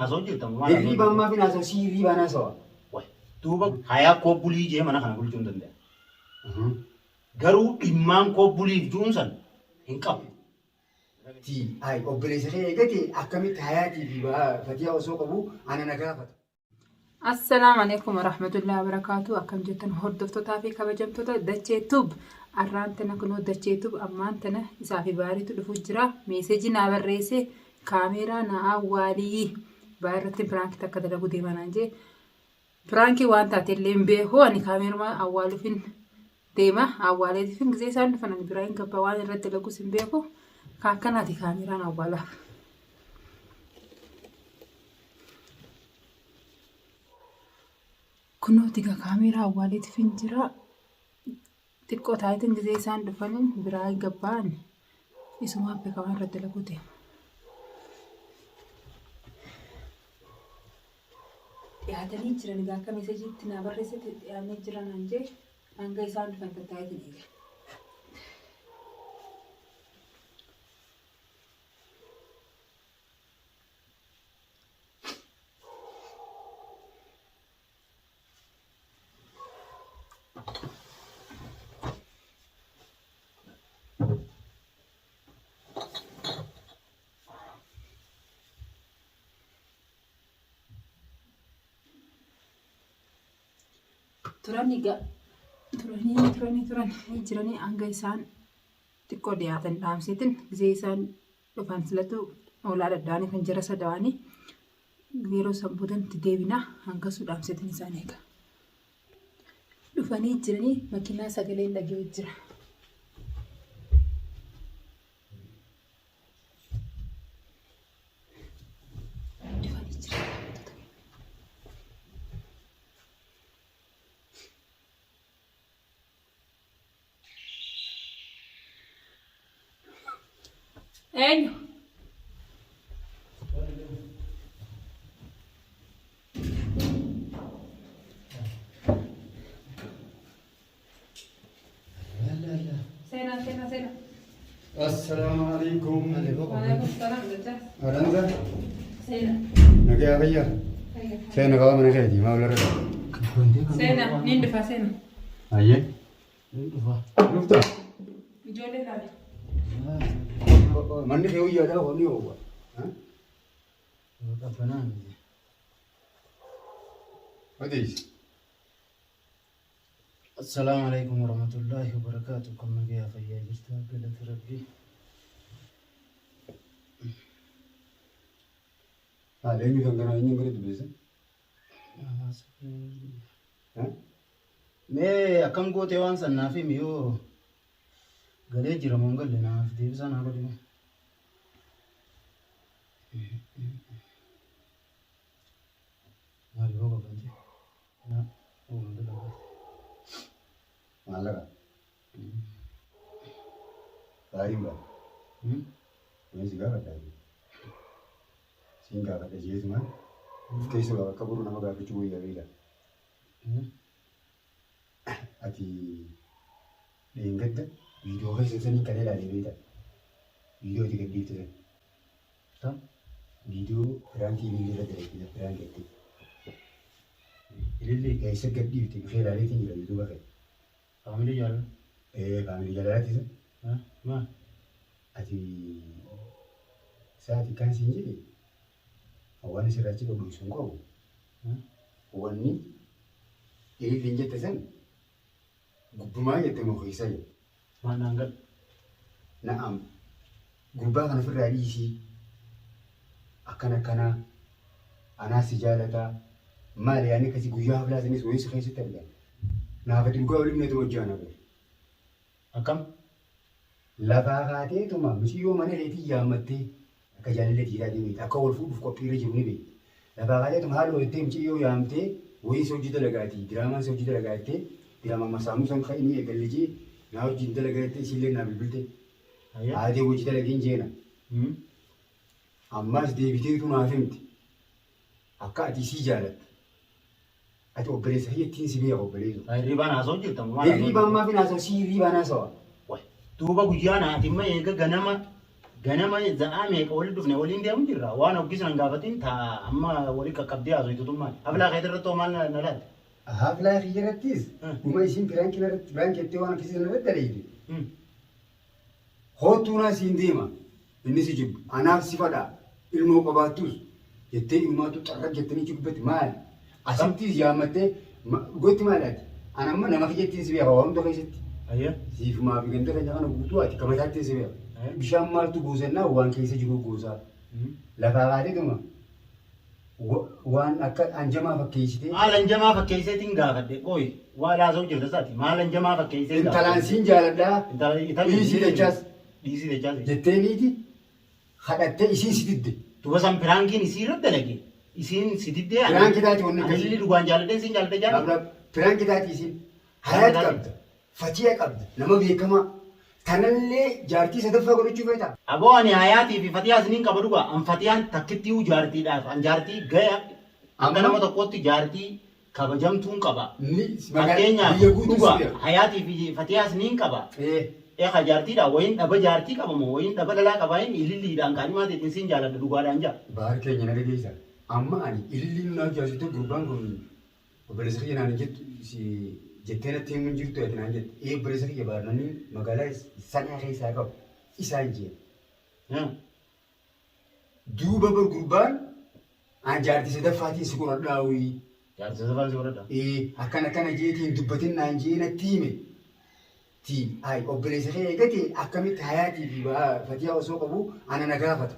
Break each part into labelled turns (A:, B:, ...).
A: haasoo jirtan maal?
B: Hirribaan maaf hin haasa'u? Si hirribaan haasawa.
A: Duuba hayaa koo bulii jee mana kana bulchuu hin danda'a. Garuu dhimmaan koo buliif juunsan hin qabu.
B: Obboleessa kee eegate akkamitti hayaatii fi fatiyaa osoo qabu ana na gaafata.
C: Assalaamu alaikum warahmatullahi wabarakatuh. Akkam jirtan hordoftootaa fi kabajamtoota dachee tuub. Arraan tana kunoo dachee tuub ammaan tana isaa fi baariitu dhufu jira. Meeseejii naa barreesse kaameeraa naa awwaalii baarratti piraankii takka dalagu deemanaan jee. Piraankii waan taate illee hin beeku ani kaameerumaa awwaaluufin deema. Awwaaleetiifin gisee isaan dhufan ani biraan gabbaa waan irratti dalagus hin beeku. Kakkanaati kaameeraan awwaalaaf. Kunoo tiga kaameeraa awwaaleetiifin jira. Xiqqoo taayitiin gisee isaan dhufaniin biraan gabbaan isumaa beeka waan irratti dalagu deema. Dhiyaatanii jiran egaa akka meeseejiitti naa barreessite dhiyaatanii jiran anjee hanga isaan dhufan tattaayitiin eega. Turanii jiranii hanga isaan xiqqoo dhiyaatan dhaamseetiin gisee isaan dhufan filatu oolaa daddaanii kan jara sadaanii yeroo sambuutanitti deebina hangasuu dhaamseetiin isaan eega. Dhufanii jiranii makiinaa sagaleen dhagee jira. Enyo. Sena.
B: Assalamu alaikum.
C: Waalaikumsalam jajah.
B: Aranza.
C: Sena.
B: Nagaya kayya. Sena kawa mana kaya di mau lara.
C: Sena, nindufa sena.
B: Ayye.
A: Dhufa.
B: Lufta.
C: Ijoollee laala.
B: Manni kee uyyaa dhaa hooni oowwa.
A: Qabbanaan.
B: Odees.
A: Assalaamu alaikum warahmatullahi wabarakatuh. Kan nagaya fayyaa jirta galata rabbii.
B: Eenyu kan kanaa eenyu gara dubbisa?
A: Mee akkam gootee waan sannaaf himi yoo galee jira moo hin galle naaf deebisaa naa godhime. Maali boo qabante?
B: Maallaqa. Baay'een ba'a. Kunis gaafadha. Siin gaafadha jeesumaan. Keessoo akka buru nama gaafachuu wayyaa beela. Ati dheengadda viidiyoo keessa sanii kan ilaalee beekta. Viidiyoo itti gadhiifte sana. Viidiyoo firaankii ilillee irra dalagdee firaankii itti. Ilillee keessa gadhiifte bifee ilaaleetiin jira yuutuuba kee.
A: Faamilii jaalala?
B: Faamilii jaalalaati sana.
A: Maal?
B: Ati sa'aatii kan siin jedhe waan sirrachi qabu sun qabu. Wanni ililleen jette sana gubbumaa jette moo keessa jette.
A: Maal naan gadhu?
B: Na'am. Gurbaa kana ofirraa dhiisii akkanaa anaas si jaalataa maali yaani akkasii guyyaa haflaa sanis wayii si keessatti argama. Naaf ati dhugaa waliin neetu hojjaa na bari.
A: Akkam?
B: Lafaa kaateetuma misiyyoo mana reetii yaammattee akka jaalallee tiiraa deemee akka wal fuudhuuf qophiirra jiru ni beekti. Lafaa kaateetuma haala hojjettee misiyyoo yaamtee wayii si hojii dalagaatii diraamaan si hojii dalagaattee diraamaa masaamuu san kan inni eegallijee naa hojiin dalagaattee isillee naa bilbilte. Haatee hojii dalageen jeena. Ammas deebiteetu naaf himti. Akka ati sii jaalatta. Ati obboleessa keettiin si beeka obboleessu.
A: Hirribaan haasoo jirtan
B: Hirribaan maaf hin haasa'u? Si hirribaan haasawa.
A: Duuba guyyaa naatimma eega ganama ganama za'aa meeqa walitti dhufne waliin deemu jirra waan oggis nan gaafatin ta amma walii qaqqabdee haasoftu maal aflaa kee irratti maal na laata
B: haflaa xiyyarattis dhuma isin biraankeettee waan akkasii irratti daleeyde hootuunaa siin deema inni si jibbu anaaf si fadhaa ilmoo qabaattus jettee ilmaatu xarra jettanii jibbatti maali asittis yaammattee gotti maalaati anamma nama kiyyaattiin si beeka waan hunda keessatti siif maafi ganda keenya kana guutuu ati kamataattiin si beeka bishaan maaltu goosannaa waan keessa jiru goosaa lafaa baatee waan akka anjamaa fakkeessitee
A: maal anjamaa fakkeessitiin gaafadhe qoy waa laasoo jirta isaati maal anjamaa fakkeessitee
B: intalaan siin jaaladhaa dhiisii dachaas jetteeniiti hadhattee isiin si didde
A: duba san piraankiin isii irratti dalage isiin si diddee
B: piraanki taati wanni akkasii
A: anilli dhugaan jaaladhee siin jaaladhee jaaladhe
B: piraanki taati isiin hayaat qabda faciya qabda nama beekamaa kanallee jaartii sadaffaa godhachuu feeta.
A: Aboo ani hayaatii fi fatiyaa isiniin qaba dhugaa an fatiyaan takkittii jaartiidhaaf an jaartii gaya hanga nama tokkotti jaartii kabajamtuun qaba. Fakkeenyaaf dhugaa hayaatii fi fatiyaa isiniin qaba. Eeqa jaartiidha wayin dhaba jaartii qabamoo wayin dhaba dhalaa qabaayin ililliidhaan kaanimaa ta'eetiin siin jaaladha dhugaadhaan jaa.
B: Baar keenya na dhageessa. Amma ani ililliin naa jaasitee gurbaan kun obboleessa kiyya naan jettu jettee natti himuun jirtu ati naan jette obboleessa kiyya baarnanii magaalaa sanaa keessaa qabu isaan jee. Duuba bar gurbaan an jaartii sadaffaatiin si godhadhaawii.
A: Jaartii sadaffaatiin si godhadhaa.
B: Akkana jeetiin dubbatin naan jee natti hime. Obboleessa kee eegate akkamitti hayaatii fi fatiyaa osoo qabu ana na gaafata.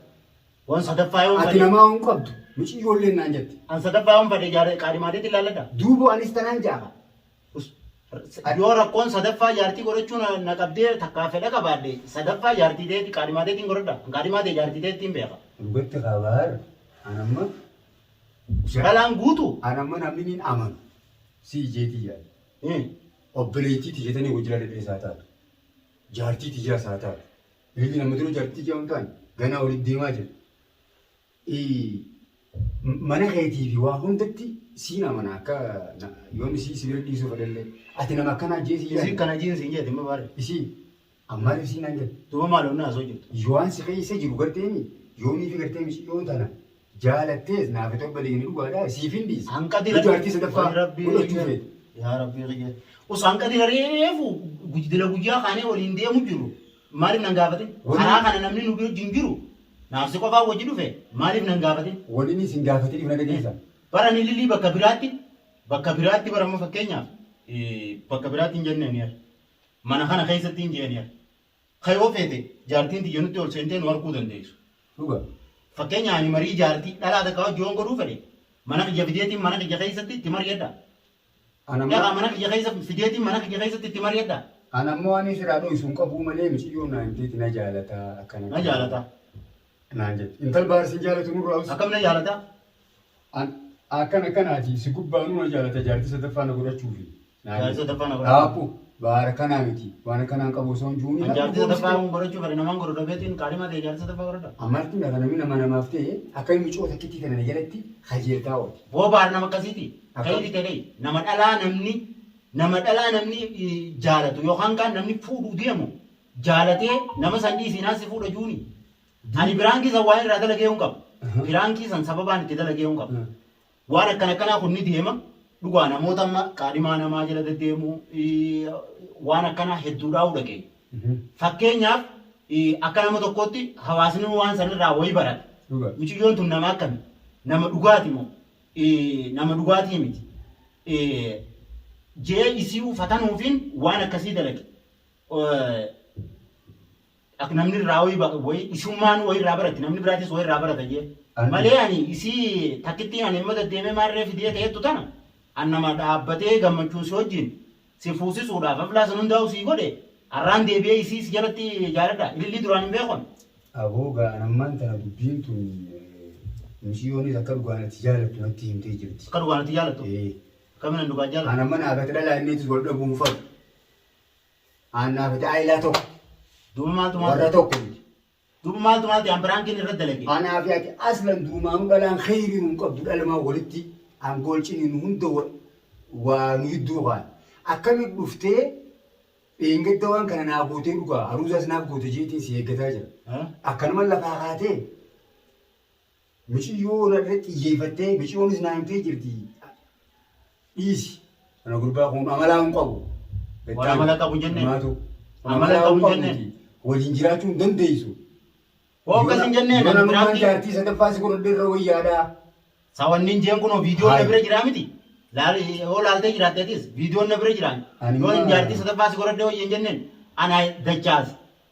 A: Waan sadaffaa yoo
B: ati namaa hin qabdu micii ijoolleen naan jette.
A: An sadaffaa yoo fadhe qaadimaateetti ilaalladha.
B: Duuba anis tanaan jaafa.
A: Yoo rakkoon sadaffaa jaartii godhachuun na qabdee takkaa fedha qabaadhe sadaffaa jaartii ta'etti qaadimaateettiin godhadha. Qaadimaatee jaartii ta'ettiin beeka.
B: Dhugatti qabaar anamma.
A: Dhalaan guutu.
B: Anamma namni ni amanu si jeetii yaada. Obboleettii tiyyaatanii hojii dhedheessaa taatu. Jaartii tiyyaas haa taatu. Inni nama dura jaartii tiyyaa hin taane ganaa walitti deemaa jira. Mana keetii fi waa hundatti siin amana akka yoom isii si bira dhiisuu fadhallee. Ati nama akkanaa jeesii yaada.
A: Isii kana jiinsi hin jeeti ma baare.
B: Isii ammaaf isii naan jedhu.
A: Duuba maaloon naasoo jirtu.
B: Yoon si keessa jiru garteemi yoomii fi garteemi yoo tana jaalattees naaf ta'u balee ni dhugaadhaa siif hin dhiisa.
A: Hanqati
B: jaartii sadaffaa godhachuu feete.
A: Yaa rabbii qiyya. Osoo hanqati reefu guddina guyyaa kaanee waliin deemu jiru. Maaliif nan gaafate? Karaa kana namni nu bira jiru. Naaf si qofaa wajji dhufe maaliif nan gaafate?
B: Waliin isin gaafatee dhibna dhageessa.
A: Bara ni lillii bakka biraatti bara amma fakkeenyaaf bakka biraatti hin jenneen yaa. Mana kana keessatti hin jeen yaa. Kayoo feete jaartiin tiyya nutti ol seentee nu arguu dandeessu.
B: Dhuga.
A: Fakkeenyaaf ani marii jaartii dhalaa takka wajji hoon godhuu fedhe. Mana kiyya fideetiin mana kiyya keessatti itti mari'adha. Yaa mana kiyya keessa fideetiin mana kiyya keessatti itti mari'adha.
B: Anammoo ani siraadhoo isuun qabuu malee miciyoo naan jeeti na jaalataa akkana.
A: Na jaalataa.
B: Naan jeeti. Intal baarsiin jaalatu nurraa usu.
A: Akkam na jaalataa?
B: Akkana akkanaati si gubbaanuu na jaalata jaartii sadaffaa na godhachuufi.
A: Jaartii sadaffaa na godhachuufi.
B: Baara kanaa miti waan akkanaan qabu osoo hin juuni.
A: Jaartii sadaffaa godhachuu fedhe namaan godhu dhabeetiin qaadhimaa ta'e jaartii sadaffaa godhadha.
B: Ammarti lafa namni namaaf ta'e akka inni micoo takkitti kana jalatti kajeeltaa ooti.
A: Boo baara nama akkasiiti. Kayiti ta'e nama dhalaa namni jaalatu yookaan kan namni fuudhuu deemu jaalatee nama san dhiisinaa si fuudha juuni. Ani biraankii san waa irraa dalagee hin qabu. Biraankii san sababaan itti dalagee hin qabu. Waan akkanaa kun ni deema. Dhugaa namoota amma qaadhimaa namaa jala deddeemu waan akkanaa hedduudhaa dhagee. Fakkeenyaaf akka nama tokkotti hawaasni waan sanirraa wayii barata. Miciyyoon tun nama akkami? Nama dhugaati moo? Nama dhugaatii miti. Jee isii uffatanuufiin waan akkasii dalage. Namni irraa wayii isummaan wayii irraa barate namni biraatis wayii irraa barata jee. Malee ani isii takkitti ani immoo deddeemee maarree fidee ta'etu tana. Annama dhaabbatee gammachuun si wajjin si fuusisuudhaaf aflaa san hundaa'u si godhe har'aan deebi'ee isii si jalatti jaaladha ilillii duraan hin beekon.
B: Aboogaa ammaan tana dubbiin tun mishiyoonis akka dhugaanatti jaalattu natti himtee jirti.
A: Akka dhugaanatti jaalattu? Akkamiin dhugaan jaalatu?
B: Ana mana haafate dhalaa inniitis wal dhabuun falu. Ana haafate aayilaa tokko.
A: Duuba maaltu maaltu?
B: Warra tokko miti.
A: Duuba maaltu maaltu yaan biraankiin irratti dalage?
B: Ana haafate aslan duumaanuu dhalaan kheyriin hin qabdu dhalamaa walitti. Angolchini hunda waa nu hidduu waan akkamitti dhuftee Eeggadda waan kana naa gootee dhugaa haruusaas naaf goote jeetiin si eeggataa jira. Akkanuma lafaa kaatee michiyyoo irratti xiyyeeffattee michiyyoonis naa himtee jirti. Dhiisi. Kana gurbaa kun amalaa hin qabu.
A: Waan amala qabu jennee.
B: Amala qabu jennee. Waliin jiraachuu hin dandeessu.
A: Waa akkas hin jennee.
B: Mana numaan jaartii sadaffaa si godhadhee irra wayyaadhaa.
A: Sawannin jeen kunoo viidiyoon na bira jiraa miti. Yoo laaltee jiraatteetis viidiyoon na bira jiraan. Yoo jaartii sadaffaa si godhadhee wayyan jenneen. Ana dachaas.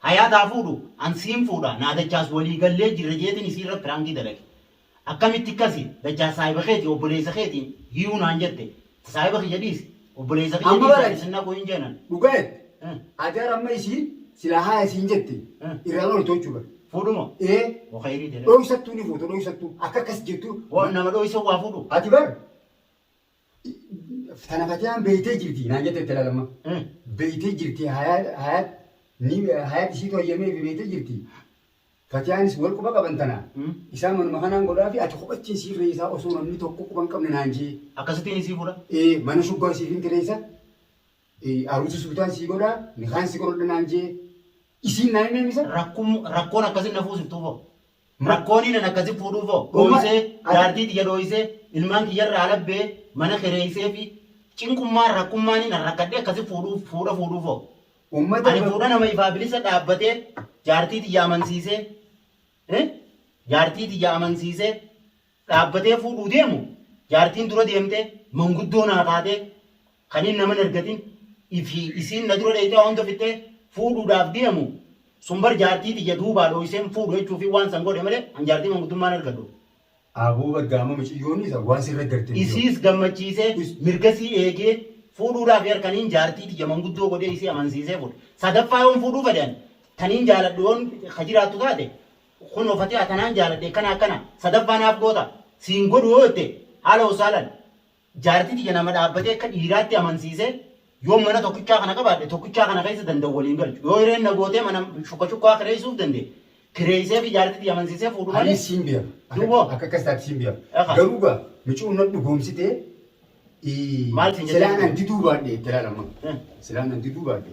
A: Hayaataa fuudhu. Ansiin fuudha. Naa dachaas walii gallee jirra jeetiin isiirra piraangii dalage. Akkamitti akkasi dachaas saayiba keetii obboleessa keetiin hiyyuu naan jette. Saayiba kiyya dhiisi. Obboleessa kiyya dhiisi. Isinna koo hin jeenan.
B: Dhugaa'eet. Ajaar amma isiin silaa haa isiin jette. Irraan ol tolchuu bara.
A: Fuudhumoo? Wakayrii jedhama.
B: Dho'isattuu ni fuutu dho'isattuu akka akkas jettu.
A: Nama dho'isa waa fuudhu.
B: Ati bar tana fatiyaan beeytee jirti naan jette itti ilaalama. Beeytee jirti hayaat ishiitu hayyamee fi beeytee jirti. Fatiyaanis wal quba qaban tana. Isaan manuma kanaan godhaa fi ati kophachiin siirree isaa osoo namni tokko quban qabne naan jee.
A: Akkasittiin isii fuudha?
B: Mana shuggaa siif hin kireessa. Aruusi sultaan sii godhaa nikaan sii godhadha naan jee. Isin naa himee misa?
A: Rakkoon akkasii na fuusiftuu foo. Rakkoon inni akkasii fuudhuu foo. Dho'isee jaartii xiyya dho'isee ilmaan kiyyarraa alabbee mana kireessee fi cinqummaan rakkummaan inni rakkadhee akkasii fuudha fuudhuu foo. Ani fuudha nama ifaa bilisa dhaabbatee jaartii xiyya amansiisee dhaabbatee fuudhuu deemu jaartiin dura deemtee manguddoo naa taatee kan inni nama ergatin isiin na dura dheeyitee waan tofittee fuudhuudhaaf deemu sumbar jaartii xiyya duubaa dho'iseen fuudhu jechuufi waan san godhe malee an jaartii manguddummaan argadhu.
B: Abuu bargaama miciyyoonni isa waan sirra gartee.
A: Isiis gammachiisee mirgasii eegee fuudhuudhaaf harkaniin jaartii xiyya manguddoo godhee isii amansiisee fuudhu. Sadaffaa yoon fuudhuu fedhan taniin jaaladhu yoon jiraattu taate kun ofatee tanaan jaaladhe akkana sadaffaa naaf goota siin godhu yoo jette haala osaalan jaartii xiyya nama dhaabbatee akka dhiiraatti amansiisee yoo mana tokkichaa kana qabaadhe tokkichaa kana keessa danda'u waliin galchu yoo hireen na gootee mana shukkaa kireessuuf danda'e kireessee fi jaartii amansiisee fuudhu malee.
B: Ani siin biya. Akka akkas taate siin biya. Garuu gaa micuun na dhugoomsitee silaan anti duubaadhe itti ilaalama. Silaan anti duubaadhe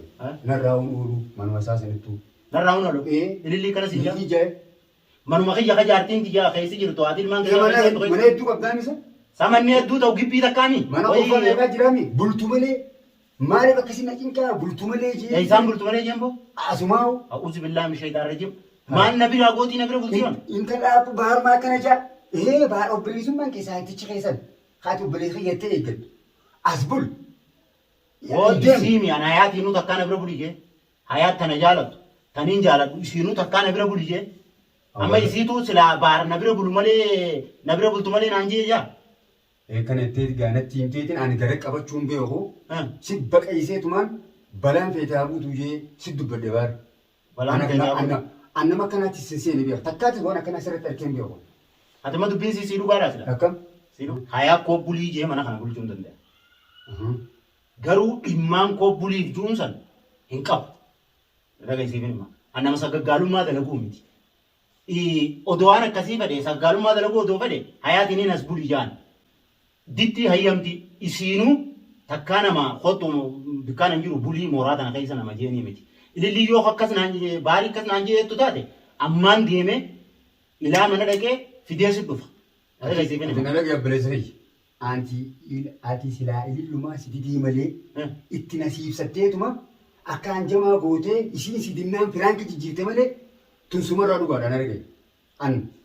B: narraa oolu manuma isaa sanittuu.
A: Narraa oolu ilillii kana siin jaa. Manuma kiyya ka jaartiin xiyyaa keessa jirtu ati ilmaan kiyya.
B: Mana hedduu qabdaan isa.
A: Samanni hedduu ta'u gibbii takkaami.
B: Mana qofaa eegaa jiraami bultu malee. Maaliif akkasii na cinqaa bultu malee jee.
A: Isaan bultu malee jembo.
B: Asumaa'u.
A: A'uuzu billaahi shaytaan rajim. Maan na biraa gootii na bira bultiiman.
B: Intala baharumaa akkana jaa. Bahar obboleessummaan keessaa ittichi keessan. Haati obboleessa jettee eeggadhu. As bul.
A: Isiimi an hayaatiin takkaa na bira buli jee. Hayaat tana jaalatu. Taniin jaaladhu isiinuu takkaa na bira buli jee. Amma isiitu silaa bahar na bira bultu malee naan jee jaa.
B: Kana itti gaanatti himteetiin ani gara qabachuun beeku si baqayseetumaan balaan feetee haguutuu jee si dubbadde baar. Annama akkanaatti seenee beeku. Takkaatti waan akkana asirratti argeen beeku.
A: Ati ma dubbiin si dhugaadhaa sila.
B: Akkam?
A: Hayaa koo bulii jee mana kana bulchuu hin danda'a. Garuu dhimmaan koo bulii jechuun san hin qabu. Dhaggeessiifin hima. Annama saggaaggaalummaa dalaguu miti. Odoo waan akkasii fedhe saggaaggaalummaa dalaguu odoo fedhe hayaatiin as bulii jaan. Ditti hayyamti isiinuu takkaa nama hotu bikkaan hin jiru bulii mooraa tana keessa nama jeenii miti. Ilillii yoo akkas baarii akkas naan jettu taate ammaan deemee ilaa mana dhaqee fidee si dhufa.
B: Kana dhaqee abboleessa fayyi. Ati silaa ilillumaa si didii malee itti nasiibsatteetuma akka hanjamaa gootee isiin si dinnaan firaanki jijjiirte malee tun sumarraa dhugaadhaan argee.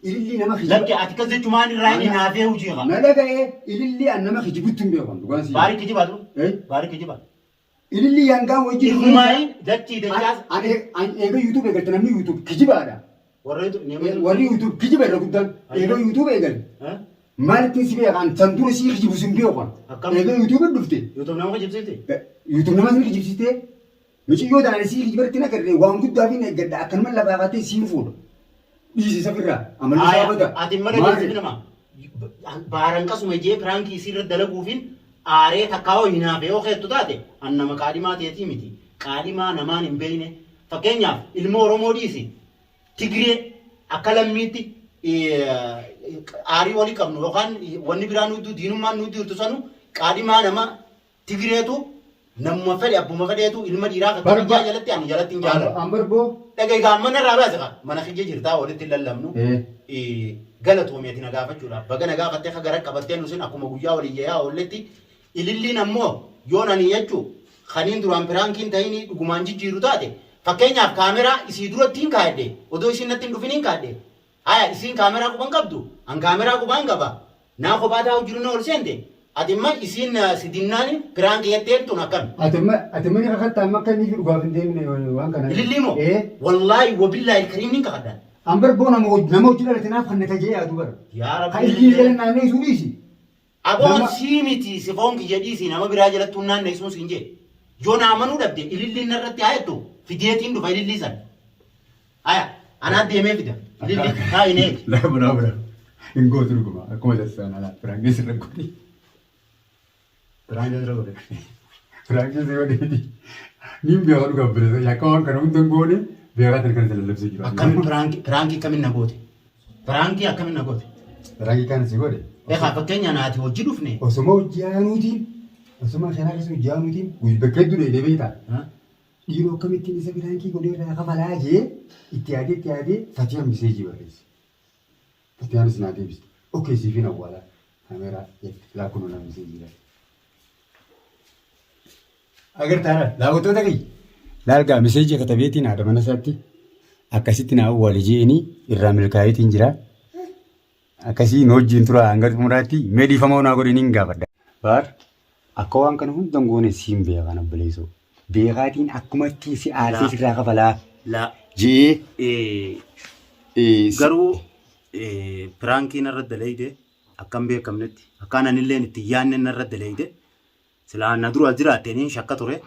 B: Ilillii nama hijiba.
A: Lakki ati kas jechumaan irraa inni naafee hojii qaba.
B: Na dhaga'ee ilillii an nama hijibutti hin beekan dhugaan si.
A: Baarii kijibaa tu? Baarii kijibaa.
B: Ilillii hangaan wajjin.
A: Irmaayi dachii dachaas.
B: Eega yuutuub eegalte namni yuutuub kijibaadha. Warri yuutuub kijiba irra guddaan eega yuutuub eegalte. Maalittiin si beekan san dura si hijibu sin beekan. Eega yuutuub dhufte.
A: Yuutuub nama kijibsiiste?
B: Yuutuub nama sin kijibsiiste. Michiyyoo taanaan si hijibarratti na garree waan guddaa fi na eeggadha akkanuma lafaa baatee siin fuudha. Dhiisi safirraa amalli isaa bada.
A: Ati mara deemsifi nama baaran qasuma jee pirankii isii irra dalaguufin aaree takkaawoo hinaafee yoo keettu taate an nama qaadhimaa teetii miti. Qaadhimaa namaan hin beekne. Fakkeenyaaf ilmoo Oromoo dhiisi. Tigree akka lammiitti aarii walii qabnu yookaan wanni biraan nuti diinummaan nuti jirtu sanu qaadhimaa nama Tigreetu namuma fedhe abbuma fedheetu ilma dhiiraa kan jalatti ani jalatti hin jaalladhu.
B: Ambarboo.
A: Dhagee gaamman irraa baase qaba. Mana kiyya jirtaa walitti lallabnu. Galatoomeeti na gaafachuudhaaf. Baga na gaafattee ka gara qabattee nusin akkuma guyyaa walii yaa oolletti ililliin ammoo yoo nani jechuu kaniin duraan piraankiin ta'ini dhugumaan jijjiiru taate fakkeenyaaf kaameraa isii duratti hin kaa'edhe odoo isiin natti hin dhufin hin kaa'edhe. Aya isiin kaameraa quban qabdu an kaameraa quban qaba. Naa kophaa taa'u jiru na ol seente. Atimma isiin sidinnaani piraanki jetteen tun akkam.
B: Atimma ni kakattaa amma akka inni fi dhugaaf hin deemne waan kana.
A: Ilillii moo? Wallaahi wabillaahi kariim ni kakaddan.
B: Ambarboo nama hojii dhalate naaf kan nata jee yaadu bara.
A: Yaa Rabbi.
B: Kan illee jala naannee sun dhiisi.
A: Aboon sii miti si foon kiyya dhiisi nama biraa jalatti naannee sun siin jee. Yoo na amanuu dhabde ililliin irratti haa jettu fideetiin dhufa ilillii san. Aya anaa deemee fida. Ilillii haa hin eegi.
B: Laabura. Hin gootu dhuguma akkuma dasaan alaa firaangee sirra godhi. Firaangee sirra godhi. Firaangee sirra godhi. Niin beekaa dhugaa bilisa yakka waan kana hunda hin goone. Beekaatan kan isa lallabsee jiru.
A: Akkamiin piraangii akkamiin na goote? Piraangii akkamiin na goote?
B: Piraangii kan si godhe.
A: Egaa fakkeenya naati hojii dhufne.
B: Osoma hojii aanuutiin osoma shanaa keessa hojii aanuutiin bakkee dure deebee ta'a. Dhiiroo akkamittiin isa piraangii godhee irraa kafalaa jee itti yaadee fatii hambisee jibarreessi. Fatii hambisee naa deebise. Okkee siifin awwaalaa. Kaameeraa laakkunoo hambisee jira. Agartaara daawwattoota kiyya. Laalgaa miseejii katabeetiin haadha mana isaatti akkasitti naa awwaale jeeni irraa milkaa'eetiin jira. Akkasii wajjin tura hanga xumuraatti mee dhiifama naa godhanii hin gaafadha. Baar akka waan kana hunda hin goone siin beekan obboleessoo. Beekaatiin akkumatti si aarsee sirraa kafalaa. Jee.
A: Garuu piraankiin irra daleeyde akkam beekamnetti akkaan anillee itti yaadne irra daleeyde silaa na dura jiraatteen shakka ture.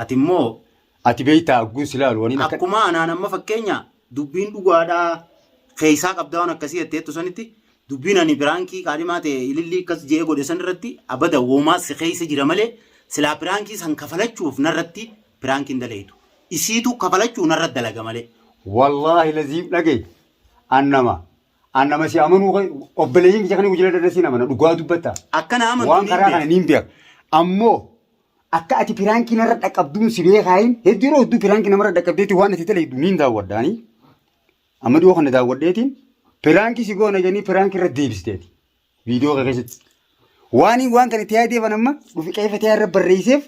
A: Ati immoo
B: ati beektaa guus ilaalu waniin
A: akkuma anaan amma fakkeenya dubbiin dhugaadhaa keessaa qabdaa waan akkasii jetteettu sanitti dubbiin ani piraankii qaadhimaa ta'e ilillii akkas jee godhe san irratti abada woomaa si keessa jira malee silaa piraankii san kafalachuuf narratti piraankiin daleetu isiitu kafalachuu narratti dalaga malee.
B: Wallaahi laziif dhagee annama si amanuu obboleeyyiin kiyya kana gujjala dadda si namana dhugaa dubbatta.
A: Akkana amantuu
B: waan karaa kana niin beeka ammoo. Akka ati piraangii narra dhaqqabduun si beekaayin hedduu yeroo hedduu piraangii namarra dhaqqabdeetiin waan ati talee niin daawwaddaanii amma dhiyoo kana daawwaddeetiin piraangii si goona jennii piraangii irra deebisteeti viidiyoo keessatti waan kana itti yaadeefan amma dhufi qeeffatee irra barreesseef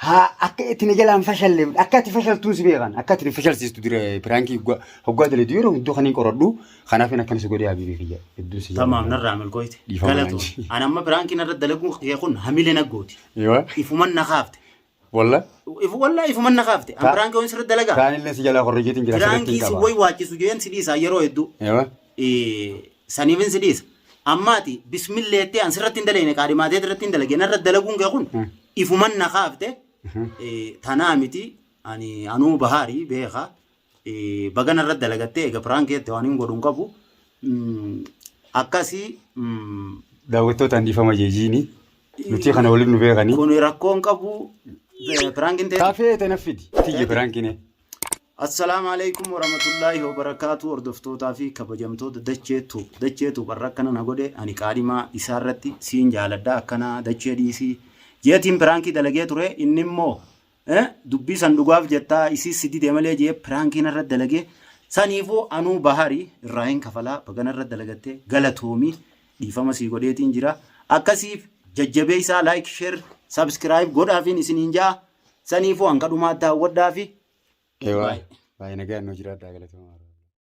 B: haa akka itti na jalaan fashallee akka ati fashaltuun si beekan akka ati fashalsiistu piraangii hoggaa daleetu yeroo hedduu kaniin qoradhu kanaaf akkana si godhee habiibii kiyya hedduu si
A: Tamaam narraa milkooyti. Galatu. Ani amma piraankiin irra dalaguun kun hamilee naggooti. Ifuman na kaafte.
B: Walla?
A: Ifuman na kaafte. An piraangii waan sirra dalagaa.
B: Kaanillee si jalaa korreejeetiin jira.
A: Piraangii si wayi waachisu jeen si dhiisaa yeroo hedduu. Saniifin si dhiisa. Ammaati bismilleettee an sirratti hin daleene qaadhimaatee irratti hin dalagee narra dalaguun kun ifuman na kaafte. Tanaa miti ani anuu bahaarii beekaa. Bagana irra dalagattee egaa piraankeetti waan hin godhuun qabu akkasii
B: daawwattootaan dhiifama jeejiini nuti kana waliin nu beekanii
A: kun rakkoon qabu piraankiin ta'e
B: kaafee tanaffiti tiyye piraankiin.
A: Assalaamu alaikum warahmatullaahi wabarakaatu hordoftootaa fi kabajamtoota dacheetu barra akkana na godhe ani qaadhimaa isaarratti siin jaaladha akkana dachee dhiisii jeetiin piraankii dalagee ture inni immoo dubbii san dhugaaf jettaa isii sidi deemalee jee piraankiin irra dalagee saniifuu anuu baharii irraa hin kafalaa bagana irra dalagattee galatoomii dhiifama sii godheetiin jira akkasiif jajjabee isaa laayik sheer sabskiraayib godhaafiin isiniin jaa saniifuu hanqa dhumaa daawwadhaafi.
B: Baay'ee nagaan nuu jiraadhaa galatooma.